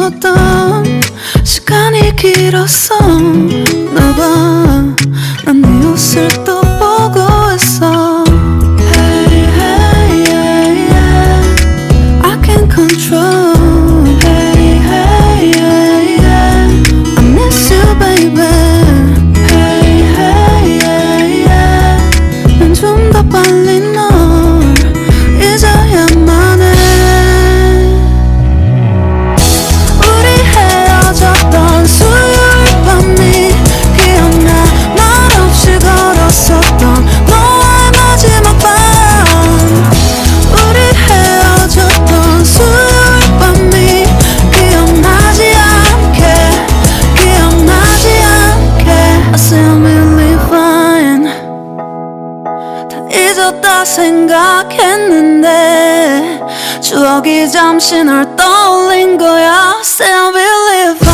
있었던 시간이 길었어. 나봐 난 네 옷을 또 보고 있어. Hey, hey, yeah, yeah. I can't control. Hey, hey, yeah, yeah. I miss you, baby. Hey, hey, yeah, yeah. 난 좀 더 빨리 널 잊어야만 해. 우리 헤어졌던 수요일 밤이 기억나. 말없이 걸었었던 너와의 마지막 밤. 우리 헤어졌던 수요일 밤이 기억나지 않게, 기억나지 않게. I say I'm really fine. 다 잊었다 생각했는데 추억이 잠시 널 떠올린 거야. Say I'm really fine.